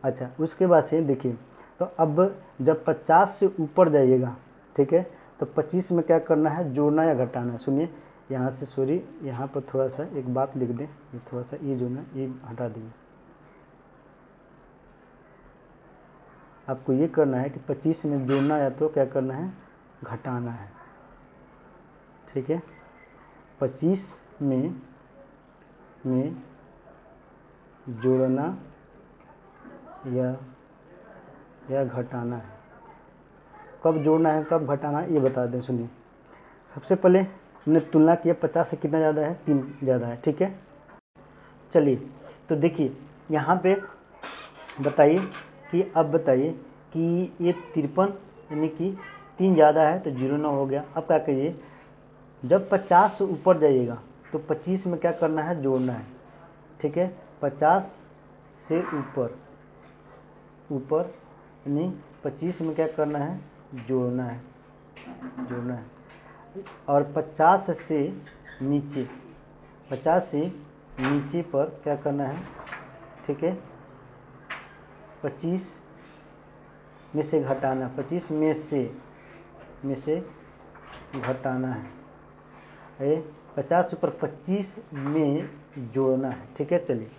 S1: अच्छा उसके बाद से देखिए, तो अब जब 50 से ऊपर जाइएगा, ठीक है, तो 25 में क्या करना है, जोड़ना या घटाना है। सुनिए यहाँ से, सॉरी यहाँ पर थोड़ा सा एक बात लिख दें, ये थोड़ा सा ये जो ना ये हटा दीजिए, आपको ये करना है कि 25 में जोड़ना या तो क्या करना है, घटाना है, ठीक है। 25 में जोड़ना या घटाना है। कब जोड़ना है कब घटाना है ये बता दें, सुनिए। सबसे पहले हमने तुलना किया 50 से कितना ज़्यादा है, 3 ज़्यादा है, ठीक है। चलिए तो देखिए यहाँ पे बताइए कि अब बताइए कि ये 53 यानी कि 3 ज़्यादा है तो 0 हो गया। अब क्या करिए, जब 50 से ऊपर जाइएगा तो 25 में क्या करना है, जोड़ना है। ठीक है, 50 से ऊपर यानी 25 में क्या करना है, जोड़ना है। और 50 से नीचे पर क्या करना है, ठीक है, 25 में से घटाना, 25 में से घटाना है। 50 से ऊपर 25 में जोड़ना है। ठीक है, चलिए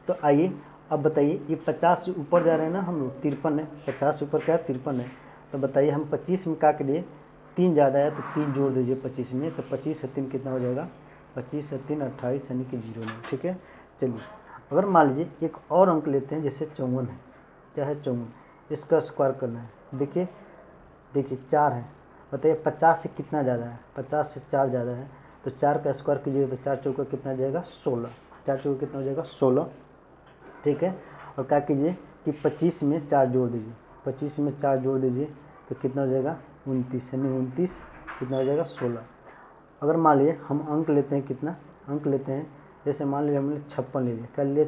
S1: तो आइए अब बताइए, ये 50 से ऊपर जा रहे हैं ना हम लोग, 53 है, 50 से ऊपर क्या है, 53 है। तो बताइए हम 25 में क्या करिए, 3 ज़्यादा है तो 3 जोड़ दीजिए 25 में, तो 25 से 3 कितना हो जाएगा, 25 से 3 28 यानी कि 0। ठीक है, चलिए अगर मान लीजिए एक और अंक लेते हैं, जैसे 54 है। क्या है, 54, इसका स्क्वायर करना है। देखिए 4 है, बताइए 50 से कितना ज़्यादा है, 50 से 4 ज़्यादा है, तो 4 का स्क्वायर कीजिएगा तो 4 चौका कितना जाएगा, 16। 4 चौका कितना हो जाएगा, 16। ठीक है, और क्या कीजिए कि 25 में 4 जोड़ दीजिए, 25 में 4 जोड़ दीजिए तो कितना हो जाएगा, 29, यानी 29 कितना हो जाएगा, 16। अगर मान लीजिए हम अंक लेते हैं, कितना अंक लेते हैं, जैसे मान लीजिए हमने 56 ले लिया, क्या लिए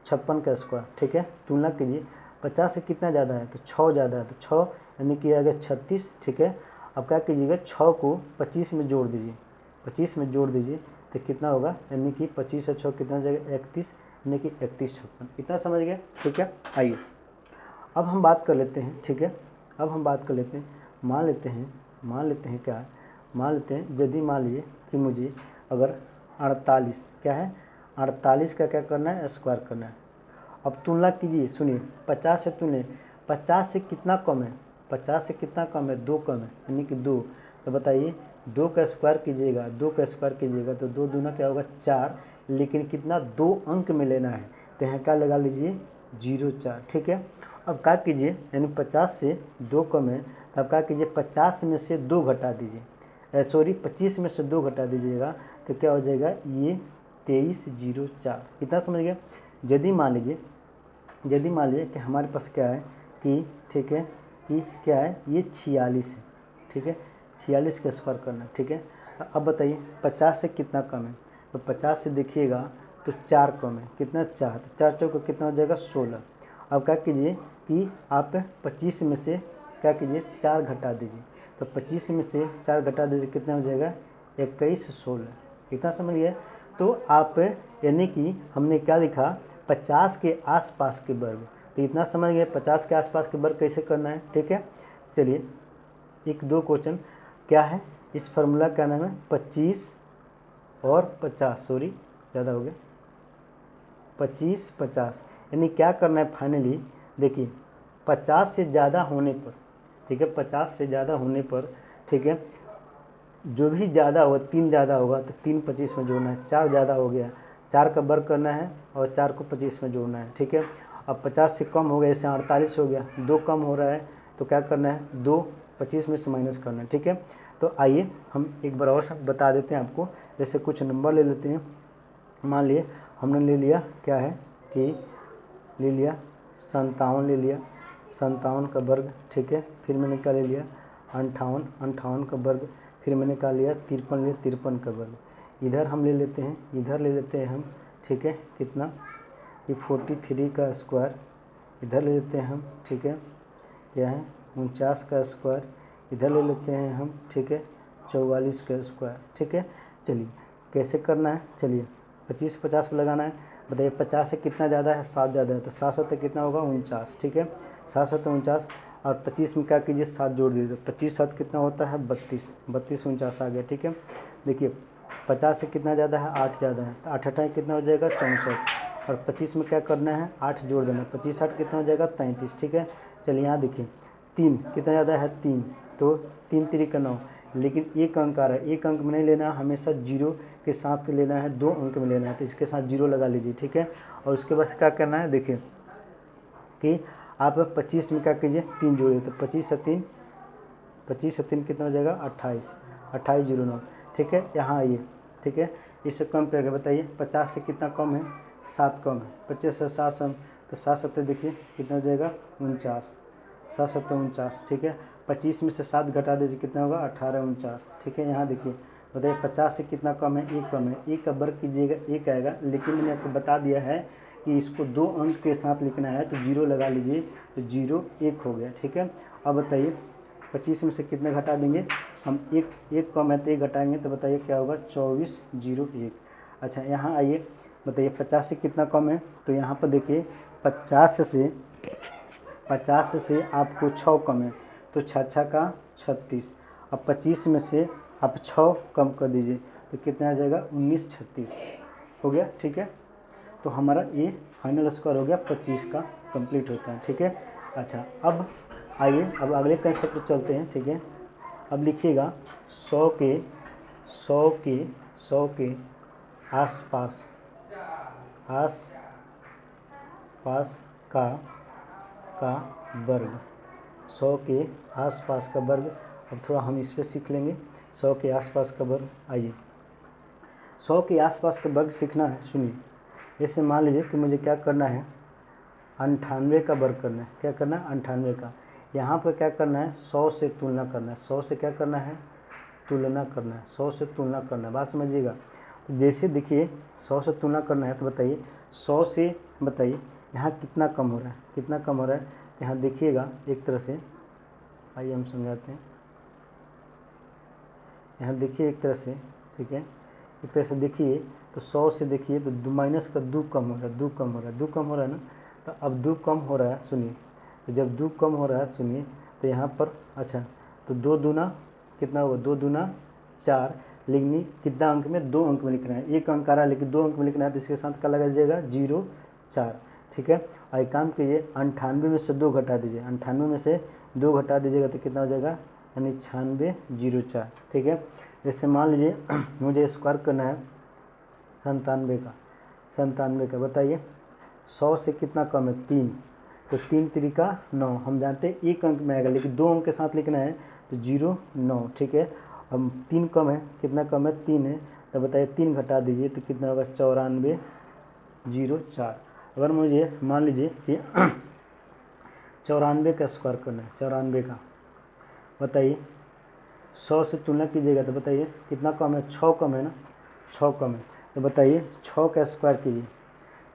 S1: 56 का स्क्वायर। ठीक है, तुलना कीजिए 50 से कितना ज़्यादा है, तो 6 ज़्यादा है, तो 6 यानी कि आएगा 36। ठीक है, अब क्या कीजिएगा, 6 को 25 में जोड़ दीजिए, 25 में जोड़ दीजिए तो कितना होगा, यानी कि 25 से 6 कितना हो जाएगा, 31, यानी कि 31 56। इतना समझ गया। ठीक है, आइए अब हम बात कर लेते हैं। ठीक है, अब हम बात कर लेते हैं, मान लेते हैं क्या, मान लेते हैं यदि मान लीजिए कि मुझे अगर 48, क्या है, 48 का क्या करना है, स्क्वायर करना है। अब तुलना कीजिए, सुनिए 50 से तुलना, 50 से कितना कम है, 50 से कितना कम है, 2 कम है, यानी कि 2। तो बताइए 2 का स्क्वायर कीजिएगा, 2 का स्क्वायर कीजिएगा तो 2 दूना क्या होगा, 4, लेकिन कितना, 2 अंक में लेना है, तो यहाँ क्या लगा लीजिए, 0 4। ठीक है, अब क्या कीजिए, यानी 50 से 2 कम है, तो अब क्या कीजिए, 50 में से 2 घटा दीजिए, सॉरी 25 में से 2 घटा दीजिएगा तो क्या हो जाएगा, ये 23 0 4। कितना समझ गया। यदि मान लीजिए कि हमारे पास क्या है कि, ठीक है, कि क्या है, ये 46 है। ठीक है, 46 का स्क्वायर करना है। ठीक है, अब बताइए 50 से कितना कम है, तो 50 से देखिएगा तो 4 कम है, कितना, 4, तो 4 चौका कितना हो जाएगा, 16। अब क्या कीजिए कि आप 25 में से क्या कीजिए, 4 घटा दीजिए, तो 25 में से 4 घटा दीजिए कितना हो जाएगा, 21 16। कितना समझ गए। तो आप यानी कि हमने क्या लिखा, 50 के आसपास के वर्ग, तो इतना समझ गए 50 के आसपास के वर्ग कैसे करना है। ठीक है, चलिए एक दो क्वेश्चन क्या है, इस फार्मूला का नाम है 25 और 50, सॉरी ज़्यादा हो गया, 25 50, यानी क्या करना है फाइनली, देखिए 50 से ज़्यादा होने पर, ठीक है, 50 से ज़्यादा होने पर, ठीक है, जो भी ज़्यादा होगा, 3 ज़्यादा होगा तो 3 25 में जोड़ना है, 4 ज़्यादा हो गया, 4 का वर्ग करना है और 4 को 25 में जोड़ना है। ठीक है, अब 50 से कम हो गया, जैसे 48 हो गया, 2 कम हो रहा है तो क्या करना है, 2 25 में से माइनस करना है। ठीक है, तो आइए हम एक बार और सब बता देते हैं आपको, जैसे कुछ नंबर ले लेते हैं। मान लिए हमने ले लिया क्या है कि ले लिया 57 ले लिया, 57 का वर्ग। ठीक है, फिर मैंने क्या ले लिया 58 का वर्ग, फिर मैंने क्या लिया 53 लिया, 53 का वर्ग। इधर हम ले लेते हैं हम, ठीक है, कितना, ये 43 का स्क्वायर, इधर ले लेते हैं हम, ठीक है, क्या है 49 का स्क्वायर, इधर ले लेते हैं हम, ठीक है, 44 का स्क्वायर। ठीक है, चलिए कैसे करना है, चलिए 25 50 पर लगाना है। बताइए 50 से कितना ज़्यादा है, 7 ज़्यादा है, तो 7 7 कितना होगा 49। ठीक है, 7 7 49, और 25 में क्या कीजिए 7 जोड़ दीजिए, 25 7 कितना होता है 32, 32 49 आ गया। ठीक है, देखिए 50 से कितना ज़्यादा है, 8 ज़्यादा है, तो 8 8 कितना हो जाएगा 64, और 25 में क्या करना है 8 जोड़ देना, 25 8 कितना हो जाएगा 33। ठीक है, चलिए यहाँ देखिए 3 कितना ज़्यादा है 3, तो 3 3 का 9, लेकिन एक अंक आ रहा है, एक अंक में नहीं लेना, हमेशा 0 के साथ लेना है, 2 अंक में लेना है, तो इसके साथ 0 लगा लीजिए। ठीक है, और उसके बाद क्या करना है, देखिए कि आप 25 में क्या कीजिए 3 जोड़िए, तो 25 से 3 कितना हो जाएगा 28, 28 09। ठीक है, यहाँ आइए, ठीक है, इससे कम पे बताइए 50 से कितना कम है, 7 कम है, 25 से 7 सम, तो 7 7 देखिए कितना हो जाएगा 49, 7 7 49, ठीक है। 25 में से 7 घटा दीजिए कितना होगा 18 49, ठीक है। यहाँ देखिए बताइए 50 से कितना कम है, 1 कम है, 1 का वर्ग कीजिएगा 1 आएगा, लेकिन मैंने आपको बता दिया है कि इसको 2 अंक के साथ लिखना है, तो 0 लगा लीजिए, तो 0 1 हो गया, ठीक है। अब बताइए 25 में से कितने घटा देंगे हम, 1 कम है तो 1 घटाएंगे, तो बताइए क्या होगा 24 0 1। अच्छा यहाँ आइए बताइए 50 से कितना कम है, तो यहाँ पर देखिए 50 से आपको 6 कम है, तो 6 6 का 36। अब 25 में से आप 6 कम कर दीजिए, तो कितना आ जाएगा 19 36 हो गया, ठीक है। तो हमारा ये फाइनल स्कोर हो गया 25 का कंप्लीट होता है, ठीक है। अच्छा अब आइए अब अगले कंसेप्ट पर चलते हैं, ठीक है। अब लिखिएगा 100 के आसपास का वर्ग, 100 के आसपास का वर्ग। अब थोड़ा हम इस पर सीख लेंगे 100 के आसपास का वर्ग। आइए 100 के आसपास का वर्ग सीखना है, सुनिए। जैसे मान लीजिए कि मुझे क्या करना है 98 का वर्ग करना है, क्या करना है 98 का। यहाँ पर क्या करना है 100 से तुलना करना है, 100 से क्या करना है तुलना करना है, 100 से तुलना करना है, बात समझिएगा। जैसे देखिए 100 से तुलना करना है, तो बताइए 100 से बताइए यहाँ कितना कम हो रहा है, कितना कम हो रहा है। यहाँ देखिएगा एक तरह से, आइए हम समझाते हैं। यहाँ देखिए एक तरह से, ठीक है, एक तरह से देखिए तो 100 से देखिए तो 2 माइनस का 2 कम हो रहा है, 2 कम हो रहा है, 2 कम हो रहा है ना। तो अब 2 कम हो रहा है, सुनिए, तो जब 2 कम हो रहा है सुनिए, तो यहाँ पर अच्छा तो 2 दूना कितना होगा, 2 दूना 4, लेकिन कितना अंक में 2 अंक में लिखना है, 1 अंक आ रहा है लेकिन 2 अंक में लिखना है, तो इसके साथ क्या लगा दीजिएगा 0 4, ठीक है। और एक काम कीजिए 98 में से 2 घटा दीजिए, 98 में से 2 घटा दीजिएगा तो कितना हो जाएगा यानी 96 0 4, ठीक है। जैसे मान लीजिए मुझे स्क्वायर करना है 97 का, बताइए 100 से कितना कम है 3, तो 3 3 9, हम जानते हैं 1 अंक में आएगा लेकिन 2 अंक के साथ लिखना है, तो 0 9, ठीक है। अब 3 कम है, कितना कम है 3 है, तो बताइए 3 घटा दीजिए तो कितना होगा 94 0 4। अगर मुझे मान लीजिए कि 94 का स्क्वायर करना है, 94 का, बताइए 100 से तुलना कीजिएगा तो बताइए कितना कम है 6 कम है ना, 6 कम है, तो बताइए 6 का स्क्वायर कीजिए,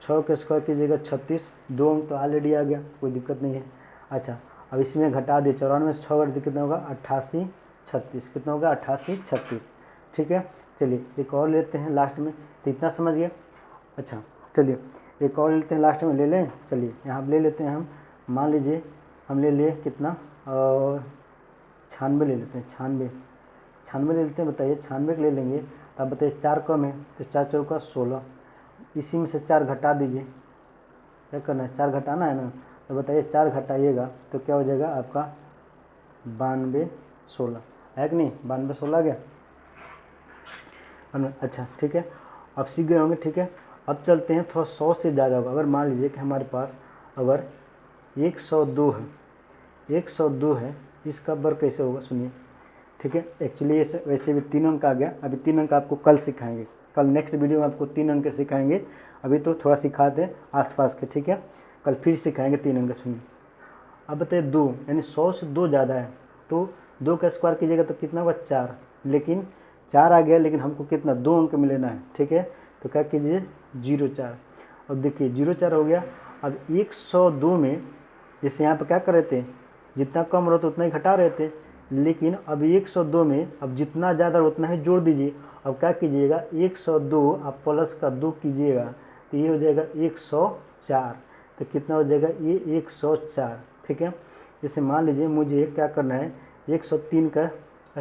S1: 6 का स्क्वायर कीजिएगा 36, 2 अंक तो ऑलरेडी आ गया, कोई दिक्कत नहीं है। अच्छा अब इसमें घटा दिए 94 से 6 घटा दिए कितना होगा 88 36, कितना होगा 88 36, ठीक है। चलिए एक और लेते हैं लास्ट में, तो इतना समझ गए। अच्छा चलिए एक और लेते हैं लास्ट में, ले लें, चलिए यहाँ ले लेते हैं हम, मान लीजिए हम ले लिए कितना और 96 ले लेते हैं, 96 ले लेते हैं, बताइए 96 ले लेंगे, तो अब बताइए 4 कम है, तो 4 चौका 16, इसी में से 4 घटा दीजिए, क्या करना है 4 घटाना है ना, तो बताइए 4 घटाइएगा तो क्या हो जाएगा आपका 92 16, है कि नहीं, 92 16 आ गया। अच्छा ठीक है, अब सीख गए होंगे, ठीक है। अब चलते हैं थोड़ा 100 से ज़्यादा होगा, अगर मान लीजिए कि हमारे पास अगर 102 है, 102 है, इसका वर्ग कैसे होगा सुनिए, ठीक है। एक्चुअली वैसे भी 3 अंक आ गया, अभी 3 अंक आपको कल सिखाएंगे, कल नेक्स्ट वीडियो में आपको 3 अंक सिखाएंगे, अभी तो थोड़ा सिखाते हैं आसपास के, ठीक है, कल फिर सिखाएंगे 3 अंक, सुनिए। अब बताइए 2 यानी 100 से 2 ज़्यादा है, तो 2 का स्क्वायर कीजिएगा तो कितना होगा 4, लेकिन 4 आ गया लेकिन हमको कितना 2 अंक में लेना है, ठीक है। तो क्या कीजिए 0 4, अब देखिए 0 4 हो गया। अब 102 में जैसे यहाँ पर क्या कर रहे थे, जितना कम हो रहा था उतना ही घटा रहे थे, लेकिन अब 102 में अब जितना ज़्यादा उतना ही जोड़ दीजिए। अब क्या कीजिएगा 102 आप प्लस का 2 कीजिएगा तो ये हो जाएगा 104, तो कितना हो जाएगा ये 104, ठीक है। जैसे मान लीजिए मुझे क्या करना है 103 का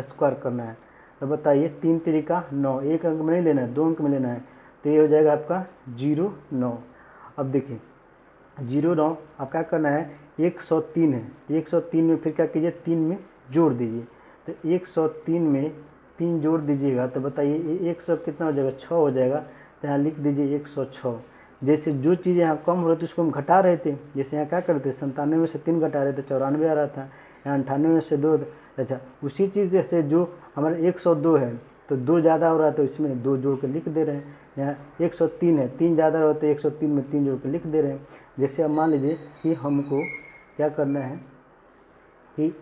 S1: स्क्वायर करना है, तो बताइए 3 3 9, 1 अंक में नहीं लेना है 2 अंक में लेना है, तो ये हो जाएगा आपका 0 9। अब देखिए 0 9 अब क्या करना है 103 है, 103 में फिर क्या कीजिए 3 में जोड़ दीजिए, तो 103 में 3 जोड़ दीजिएगा तो बताइए 100 कितना हो जाएगा 6 हो जाएगा, तो यहाँ लिख दीजिए 106। जैसे जो चीज़ें यहाँ कम हो रही थी उसको हम घटा रहे थे, जैसे यहाँ क्या करते 97 में से 3 घटा रहे थे 94 आ रहा था, यहाँ 98 में से 2, अच्छा उसी चीज़ से जो हमारे 102 है तो 2 ज़्यादा हो रहा है तो इसमें 2 जोड़ के लिख दे रहे हैं। यहाँ 103 है, 3 ज़्यादा हो तो 103 में 3 जोड़ के लिख दे रहे हैं। जैसे अब मान लीजिए कि हमको क्या करना है कि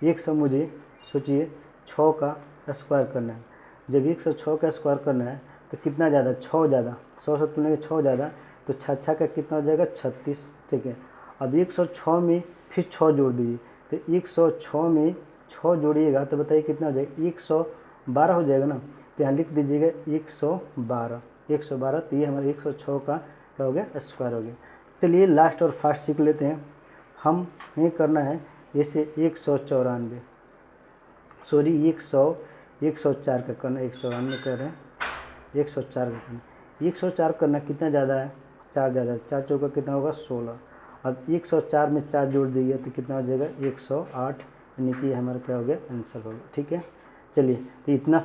S1: 100 मुझे सोचिए 6 का स्क्वायर करना है। जब 106 का स्क्वायर करना है तो कितना ज़्यादा, 6 ज़्यादा, 100 से तुलना के 6 ज़्यादा, तो 6 का कितना हो जाएगा, 36। ठीक है, अब 106 में फिर 6 जोड़ दीजिए, तो 106 में 6 जोड़िएगा तो बताइए कितना हो जाएगा, 112 हो जाएगा ना। तो यहाँ लिख दीजिएगा 112, तो ये हमारे 106 का क्या हो गया, स्क्वायर हो गया। चलिए लास्ट और फास्ट सीख लेते हैं। हम ये करना है जैसे 194, सॉरी 104 का करना, 194 कर रहे हैं, 104 का करना। 104 करना कितना ज़्यादा है, 4 ज़्यादा है, 4 चौका कितना होगा, 16। अब 104 में 4 जोड़ दीजिए तो कितना हो जाएगा, 108, यानी कि हमारा क्या हो गया, आंसर होगा। ठीक है, चलिए तो इतना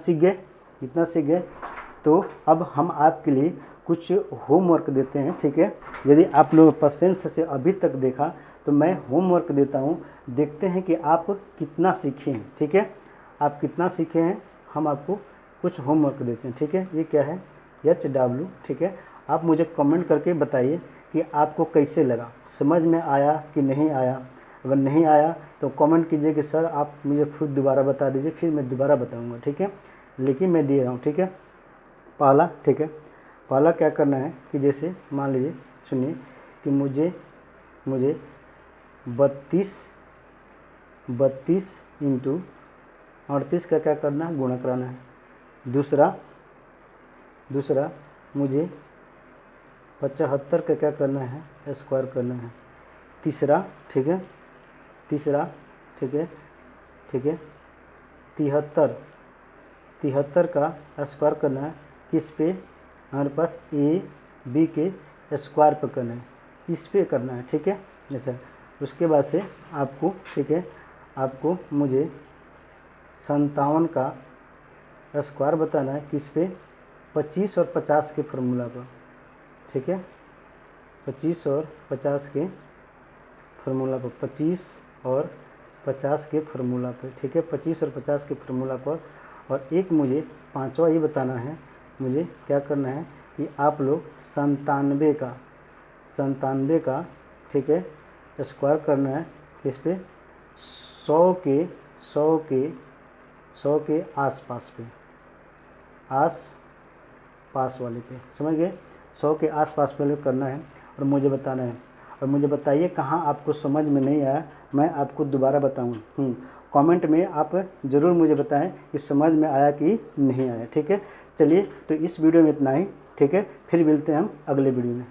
S1: सीख गए। तो अब हम आपके लिए कुछ होमवर्क देते हैं। ठीक है, यदि आप लोग पेशेंस से अभी तक देखा तो मैं होमवर्क देता हूँ, देखते हैं कि आप कितना सीखे हैं। ठीक है, आप कितना सीखे हैं, हम आपको कुछ होमवर्क देते हैं। ठीक है, ये क्या है, HW। ठीक है, आप मुझे कमेंट करके बताइए कि आपको कैसे लगा, समझ में आया कि नहीं आया। अगर नहीं आया तो कमेंट कीजिए कि सर आप मुझे फिर दोबारा बता दीजिए, फिर मैं दोबारा बताऊंगा। ठीक है, लेकिन मैं दे रहा हूँ। ठीक है, पहला, ठीक है, पहला क्या करना है कि जैसे मान लीजिए, सुनिए कि मुझे 32 इंटू 38 का क्या करना है, गुणा कराना है। दूसरा मुझे 75 का क्या करना है, स्क्वायर करना है। तीसरा, ठीक है, 73 का स्क्वायर करना है। किस पे, हमारे पास AB के स्क्वायर पर करना है, इस पे करना है। ठीक है, अच्छा, उसके बाद से आपको, ठीक है, आपको मुझे 57 का स्क्वायर बताना है, किस पे, 25 और 50 के फार्मूला पर। ठीक है, 25 और 50 के फार्मूला पर, 25 और 50 के फार्मूला पर। ठीक है, 25 और 50 के फार्मूला पर। और एक मुझे पांचवा ये बताना है, मुझे क्या करना है कि आप लोग 97 का, ठीक है, स्क्वायर करना है, किस पे, 100 के आसपास पे, आसपास वाले पे, समझ गए, 100 के आसपास वाले करना है और मुझे बताना है। और मुझे बताइए कहाँ आपको समझ में नहीं आया, मैं आपको दोबारा बताऊँ। कमेंट में आप ज़रूर मुझे बताएं कि समझ में आया कि नहीं आया। ठीक है, चलिए तो इस वीडियो में इतना ही। ठीक है, फिर मिलते हैं हम अगले वीडियो में।